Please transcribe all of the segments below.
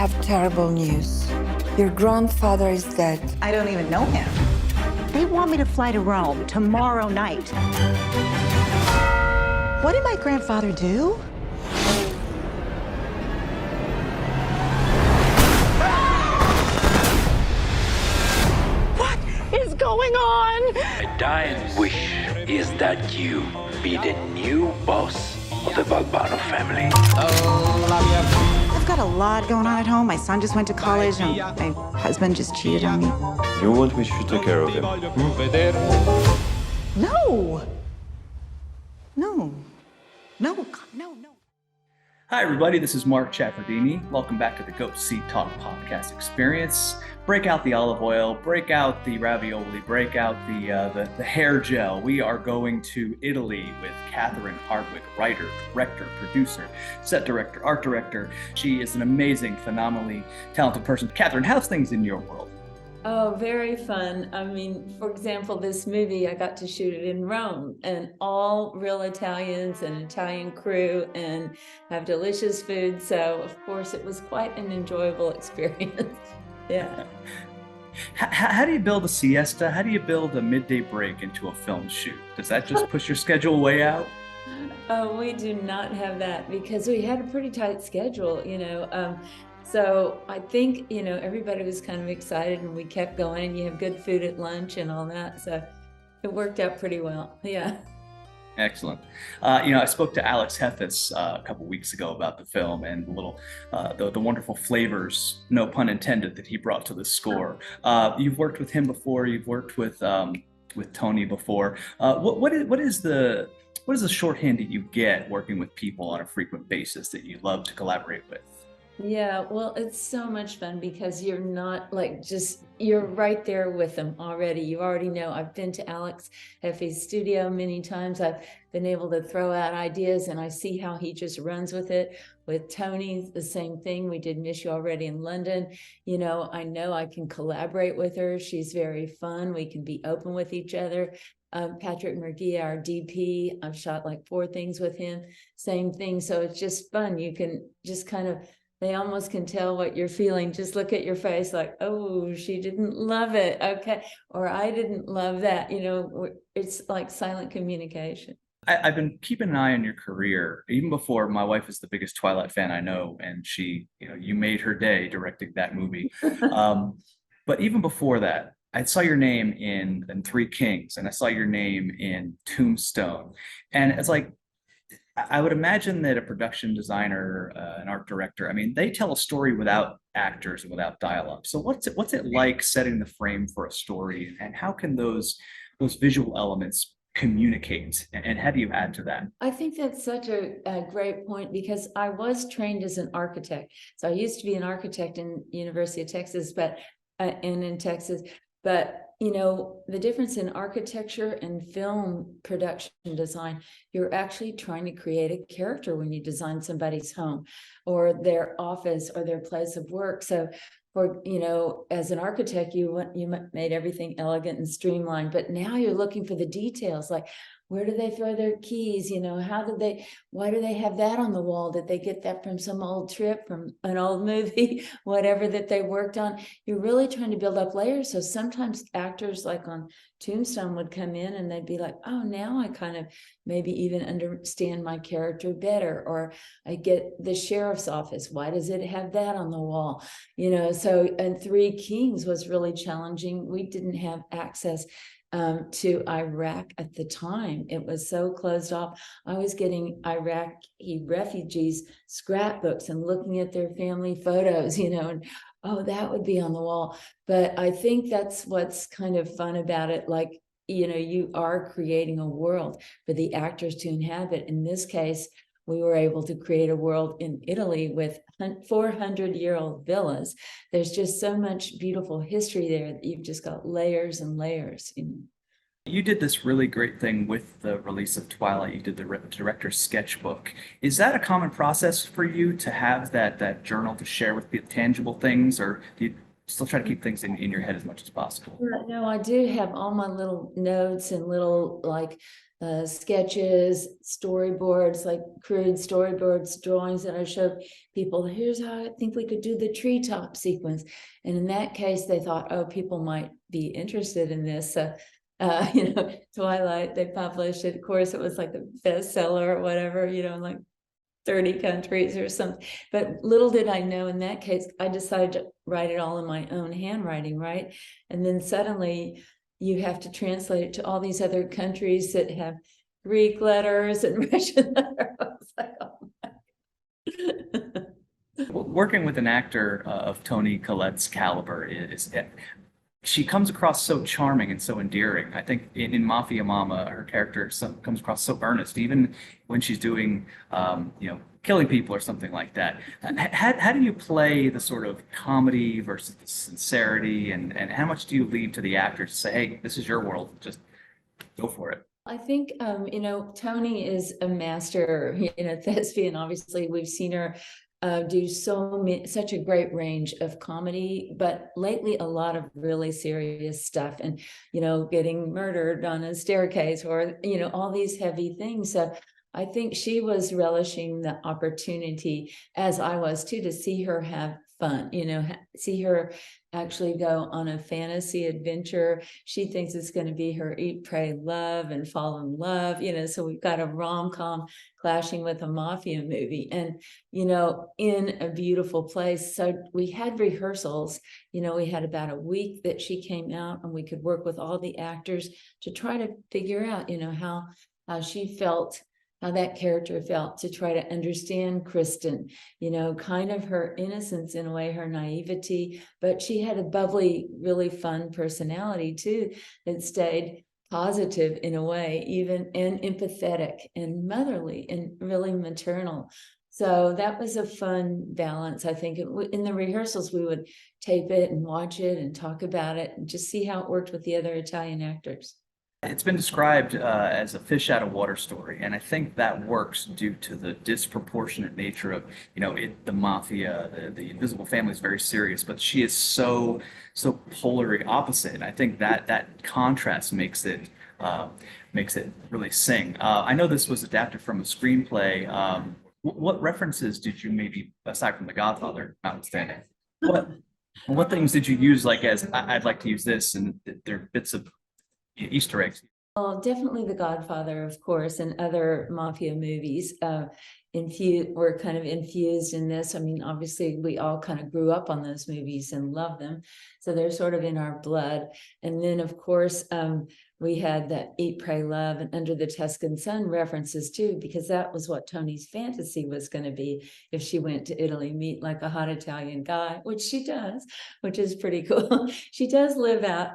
have terrible news. Your grandfather is dead. I don't even know him. They want me to fly to Rome tomorrow night. What did my grandfather do? What is going on? My dying wish is that you be the new boss of the Balbano family. I've got a lot going on at home. My son just went to college, and my husband just cheated on me. You want me to take care of him? No. No. No. God, no. Hi, everybody. This is Mark Chaffardini. Welcome back to the Go See Talk podcast experience. Break out the olive oil, break out the ravioli, break out the hair gel. We are going to Italy with Catherine Hardwicke, writer, director, producer, set director, art director. She is an amazing, phenomenally talented person. Catherine, how's things in your world? Oh, very fun. I mean, for example, this movie, I got to shoot it in Rome, and all real Italians and Italian crew, and have delicious food. So, of course, it was quite an enjoyable experience. Yeah. How do you build a siesta? How do you build a midday break into a film shoot? Does that just push your schedule way out? Oh, we do not have that because we had a pretty tight schedule, So I think, everybody was kind of excited and we kept going, and you have good food at lunch and all that. So it worked out pretty well. Yeah. Excellent. I spoke to Alex Heffes a couple weeks ago about the film and the wonderful flavors, no pun intended, that he brought to the score. You've worked with him before. You've worked with Toni before. What is the shorthand that you get working with people on a frequent basis that you love to collaborate with? Yeah, well, it's so much fun because you're not you're right there with them already. You already know. I've been to Alex Heffes' studio many times. I've been able to throw out ideas and I see how he just runs with it. With Toni, the same thing. We did Miss You already in London. I know I can collaborate with her. She's very fun. We can be open with each other. Patrick Murgia, our DP, I've shot like 4 things with him. Same thing. So it's just fun. You can just they almost can tell what you're feeling. Just look at your face like, oh, she didn't love it. Okay. Or I didn't love that. It's like silent communication. I've been keeping an eye on your career even before. My wife is the biggest Twilight fan I know, and she, you made her day directing that movie. But even before that, I saw your name in Three Kings, and I saw your name in Tombstone. And it's like, I would imagine that a production designer, an art director, they tell a story without actors and without dialogue. So what's it like setting the frame for a story, and how can those visual elements communicate, and how do you add to that? I think that's such a great point because I was trained as an architect. So I used to be an architect in University of Texas, and in Texas, but the difference in architecture and film production design, you're actually trying to create a character when you design somebody's home or their office or their place of work. So as an architect, you made everything elegant and streamlined, but now you're looking for the details, like where do they throw their keys? Why do they have that on the wall? Did they get that from some old trip, from an old movie, whatever that they worked on? You're really trying to build up layers. So sometimes actors like on Tombstone would come in and they'd be like, oh, now I kind of maybe even understand my character better. Or I get the sheriff's office. Why does it have that on the wall? So, and Three Kings was really challenging. We didn't have access to Iraq at the time. It was so closed off. I was getting Iraqi refugees scrapbooks and looking at their family photos, and oh, that would be on the wall. But I think that's what's kind of fun about it. Like, you are creating a world for the actors to inhabit. In this case, we were able to create a world in Italy with 400-year-old villas. There's just so much beautiful history there that you've just got layers and layers. You did this really great thing with the release of Twilight. You did the director's sketchbook. Is that a common process for you to have that journal to share with people, tangible things, or do you still try to keep things in your head as much as possible? No, I do have all my little notes and little sketches, storyboards, like crude storyboards, drawings that I showed people. Here's how I think we could do the treetop sequence. And in that case, they thought, oh, people might be interested in this. Twilight, they published it. Of course, it was like a bestseller or whatever, in like 30 countries or something. But little did I know, in that case, I decided to write it all in my own handwriting, right? And then suddenly you have to translate it to all these other countries that have Greek letters and Russian letters. I was like, oh my. Working with an actor of Toni Collette's caliber she comes across so charming and so endearing. I think in Mafia Mama, her character comes across so earnest, even when she's doing, killing people or something like that. How do you play the sort of comedy versus the sincerity, and how much do you leave to the actors to say, hey, this is your world, just go for it? I think, Toni is a master, thespian. Obviously, we've seen her do such a great range of comedy, but lately a lot of really serious stuff, and getting murdered on a staircase, or all these heavy things. So I think she was relishing the opportunity, as I was too, to see her have fun, see her actually go on a fantasy adventure. She thinks it's going to be her eat, pray, love, and fall in love, so we've got a rom-com clashing with a mafia movie, and in a beautiful place. So we had rehearsals, we had about a week that she came out, and we could work with all the actors to try to figure out, how she felt, how that character felt, to try to understand Kristen, kind of her innocence in a way, her naivety, but she had a bubbly, really fun personality too, that stayed positive in a way, even, and empathetic and motherly and really maternal. So that was a fun balance. I think in the rehearsals, we would tape it and watch it and talk about it and just see how it worked with the other Italian actors. It's been described as a fish out of water story, and I think that works due to the disproportionate nature of, the mafia. The Invisible Family is very serious, but she is so polarly opposite, and I think that contrast makes it really sing. I know this was adapted from a screenplay. What references did you, maybe aside from The Godfather, notwithstanding, what things did you use, like, as I'd like to use this, and they're bits of Easter eggs? Well, definitely The Godfather, of course, and other mafia movies were kind of infused in this. I mean, obviously, we all kind of grew up on those movies and love them, so they're sort of in our blood. And then, of course, we had that Eat, Pray, Love, and Under the Tuscan Sun references too, because that was what Toni's fantasy was going to be if she went to Italy, meet like a hot Italian guy, which she does, which is pretty cool. She does live out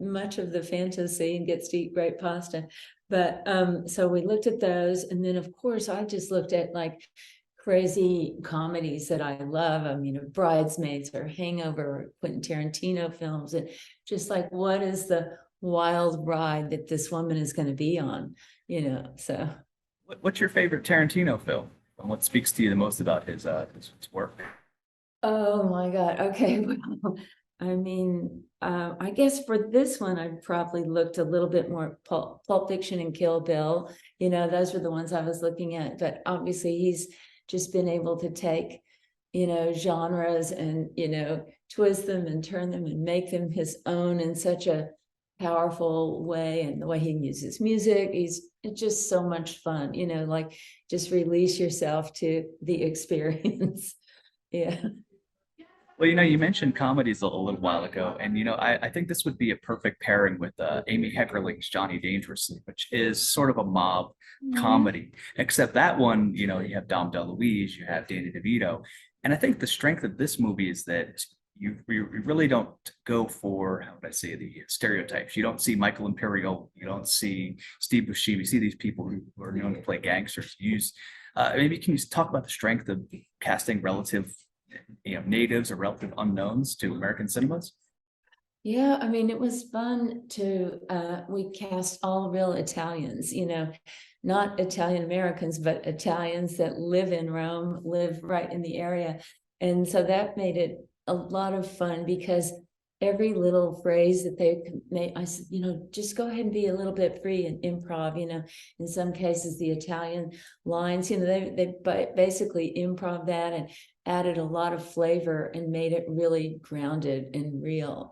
much of the fantasy and gets to eat great pasta. But so we looked at those, and then of course I just looked at like crazy comedies that I love. I mean, Bridesmaids or Hangover or Quentin Tarantino films, and just like, what is the wild ride that this woman is going to be on, so. What's your favorite Tarantino film, and what speaks to you the most about his work? Oh my God. Okay. Well, I mean, I guess for this one, I probably looked a little bit more Pulp Fiction and Kill Bill. Those were the ones I was looking at. But obviously, he's just been able to take, genres and, twist them and turn them and make them his own in such a powerful way. And the way he uses music, it's just so much fun, like just release yourself to the experience. Yeah. Well, you mentioned comedies a little while ago, and I think this would be a perfect pairing with Amy Heckerling's Johnny Dangerously, which is sort of a mob comedy. Except that one, you have Dom DeLuise, you have Danny DeVito, and I think the strength of this movie is that you really don't go for, how would I say, the stereotypes. You don't see Michael Imperial, you don't see Steve Buscemi, you see these people who are known to play gangsters. Maybe can you talk about the strength of casting relative natives or relative unknowns to American cinemas? Yeah, I mean, it was fun we cast all real Italians, not Italian Americans, but Italians that live in Rome, live right in the area. And so that made it a lot of fun, because every little phrase that they made, I said, just go ahead and be a little bit free and improv, in some cases, the Italian lines, they basically improv that and added a lot of flavor and made it really grounded and real,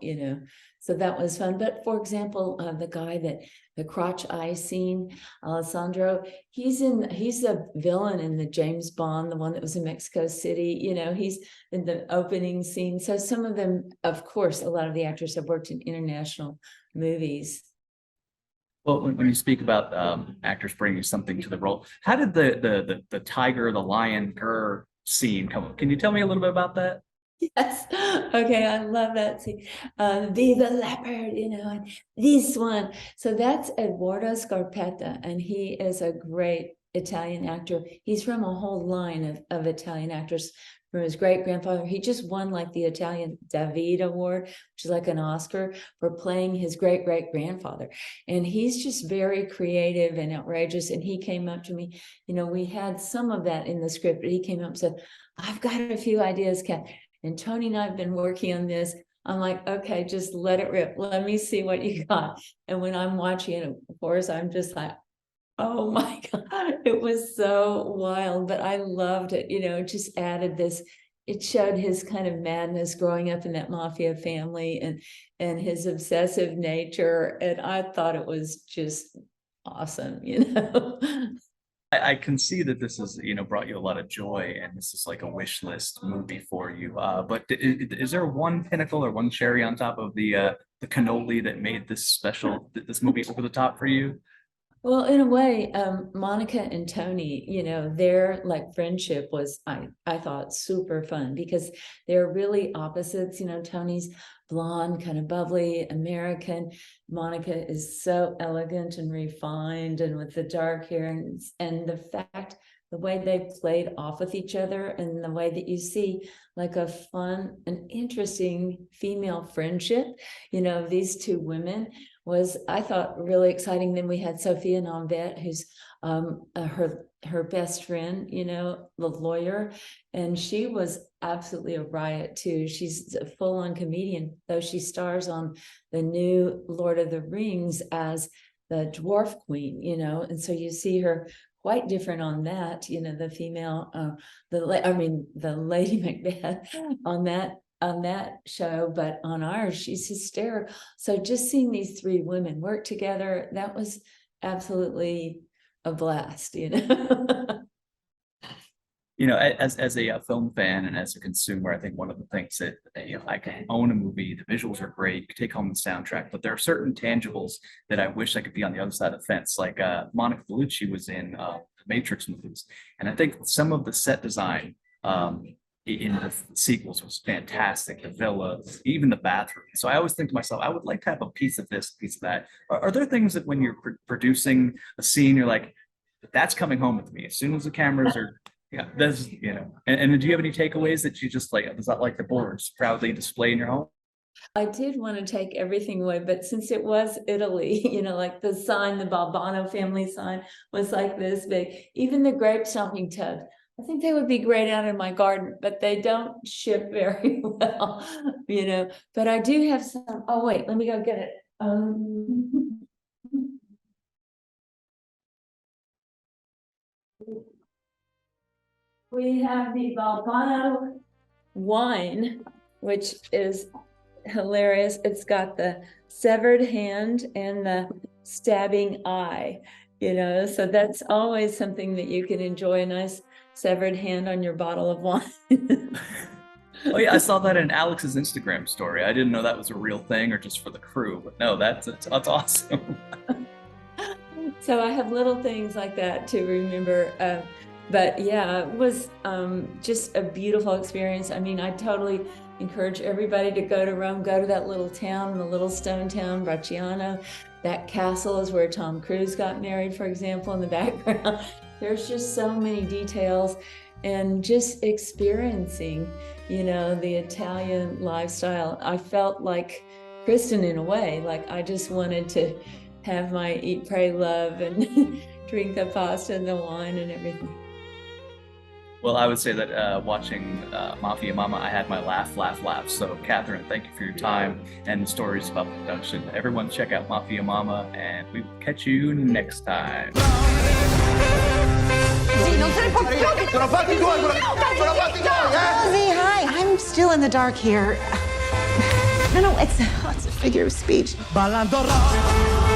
so that was fun. But for example, the crotch eye scene, Alessandro, he's a villain in the James Bond, the one that was in Mexico City, he's in the opening scene. So some of them, of course, a lot of the actors have worked in international movies. Well, when you speak about actors bringing something to the role, how did the tiger, the lion, scene come up? Can you tell me a little bit about that? Yes. Okay. I love that scene. Be the leopard, and this one. So that's Eduardo Scarpetta, and he is a great Italian actor. He's from a whole line of Italian actors from his great grandfather. He just won like the Italian David Award, which is like an Oscar for playing his great grandfather. And he's just very creative and outrageous. And he came up to me, we had some of that in the script, but he came up and said, I've got a few ideas, Kat. And Toni and I have been working on this. I'm like, okay, just let it rip. Let me see what you got. And when I'm watching it, of course, I'm just like, oh my God, it was so wild, but I loved it. It just added this, it showed his kind of madness growing up in that mafia family and his obsessive nature. And I thought it was just awesome, I can see that this is, brought you a lot of joy, and this is like a wish list movie for you. But is there one pinnacle or one cherry on top of the cannoli that made this movie over the top for you? Well, in a way, Monica and Toni, their like friendship was, I thought, super fun because they're really opposites. Toni's blonde, kind of bubbly American. Monica is so elegant and refined and with the dark hair and the way they played off with each other and the way that you see like a fun and interesting female friendship, these two women was, I thought, really exciting. Then we had Sophia Nombet, who's her best friend, the lawyer, and she was absolutely a riot too. She's a full-on comedian, though she stars on the new Lord of the Rings as the dwarf queen, and so you see her quite different on that, the female, the Lady Macbeth on that show, but on ours, she's hysterical. So just seeing these three women work together, that was absolutely a blast, As a film fan and as a consumer, I think one of the things that I can own a movie, the visuals are great, you can take home the soundtrack, but there are certain tangibles that I wish I could be on the other side of the fence. Like Monica Bellucci was in the Matrix movies, and I think some of the set design in the sequels was fantastic. The villas, even the bathroom. So I always think to myself, I would like to have a piece of this, a piece of that. Are there things that when you're producing a scene, you're like, that's coming home with me as soon as the cameras are, that's, and do you have any takeaways that you just like, is that like the boards proudly display in your home? I did want to take everything away, but since it was Italy, like the sign, the Balbano family sign was like this big, even the grape stomping tubs. I think they would be great out in my garden, but they don't ship very well, but I do have some. Oh, wait, let me go get it. We have the Balbano wine, which is hilarious. It's got the severed hand and the stabbing eye, so that's always something that you can enjoy, a nice severed hand on your bottle of wine. Oh yeah, I saw that in Alex's Instagram story. I didn't know that was a real thing or just for the crew, but no, that's awesome. So I have little things like that to remember. But yeah, it was just a beautiful experience. I mean, I totally encourage everybody to go to Rome, go to that little town, the little stone town, Bracciano. That castle is where Tom Cruise got married, for example, in the background. There's just so many details, and just experiencing, the Italian lifestyle. I felt like Kristen in a way, like I just wanted to have my eat, pray, love, and drink the pasta and the wine and everything. Well, I would say that watching Mafia Mama, I had my laugh. So, Catherine, thank you for your time and the stories about the production. Everyone, check out Mafia Mama, and we will catch you next time. Rosie, hi. I'm still in the dark here. No, it's a figure of speech. Ballando rock.